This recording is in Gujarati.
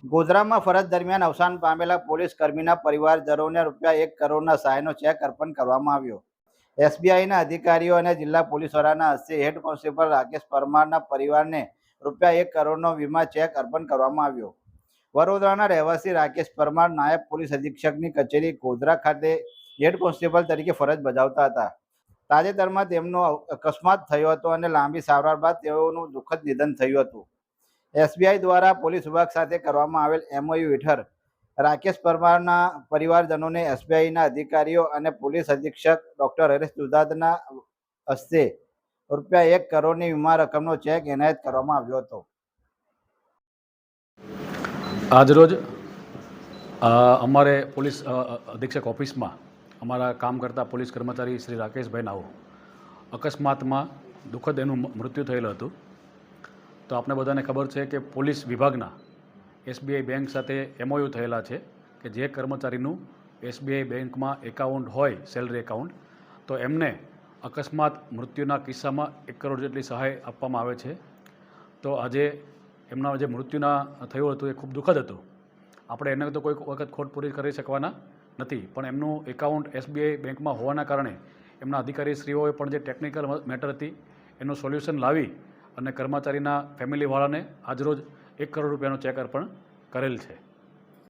ગોધરામાં ફરજ દરમિયાન અવસાન પામેલા પોલીસ કર્મીના પરિવારજનોને ₹1 કરોડના સહાયનો ચેક અર્પણ કરવામાં આવ્યો. એસબીઆઈના અધિકારીઓ અને જિલ્લા પોલીસ વડાના હસ્તે હેડ કોન્સ્ટેબલ રાકેશ પરમારના પરિવારને ₹1 કરોડનો વીમા ચેક અર્પણ કરવામાં આવ્યો. વડોદરાના રહેવાસી રાકેશ પરમાર નાયબ પોલીસ અધિક્ષકની કચેરી ગોધરા ખાતે હેડ કોન્સ્ટેબલ તરીકે ફરજ બજાવતા હતા. તાજેતરમાં તેમનો અકસ્માત થયો હતો અને લાંબી સારવાર બાદ તેઓનું દુઃખદ નિધન થયું હતું. એસબીઆઈ દ્વારા પોલીસ વિભાગ સાથે કરવામાં આવેલ એમઓયુ હેઠળ રાકેશ પરમારના પરિવારજનોને એસબીઆઈના અધિકારીઓ અને પોલીસ અધિક્ષક ડોક્ટર હરેશ દુધાતના હસ્તે ₹1 કરોડની વીમા રકમનો ચેક એનાયત કરવામાં આવ્યો હતો. આજરોજ અમારે પોલીસ અધિક્ષક ઓફિસમાં અમારા કામ કરતા પોલીસ કર્મચારી શ્રી રાકેશભાઈ નાઓ અકસ્માતમાં દુઃખદ એનું મૃત્યુ થયેલું હતું. તો આપણે બધાને ખબર છે કે પોલીસ વિભાગના એસબીઆઈ બેંક સાથે એમઓયુ થયેલા છે કે જે કર્મચારીનું એસબીઆઈ બેંકમાં એકાઉન્ટ હોય સેલરી એકાઉન્ટ, તો એમને અકસ્માત મૃત્યુના કિસ્સામાં 1 કરોડ જેટલી સહાય આપવામાં આવે છે. તો આજે એમના જે મૃત્યુના થયું હતું એ ખૂબ દુઃખદ હતું. આપણે એને તો કોઈ વખત ખોટ પૂરી કરી શકવાના નથી, પણ એમનું એકાઉન્ટ એસબીઆઈ બેંકમાં હોવાના કારણે એમના અધિકારીશ્રીઓએ પણ જે ટેકનિકલ મેટર હતી એનું સોલ્યુશન લાવી અને કર્મચારીના ફેમિલીવાળાને આજરોજ ₹1 કરોડ ચેક અર્પણ કરેલ છે.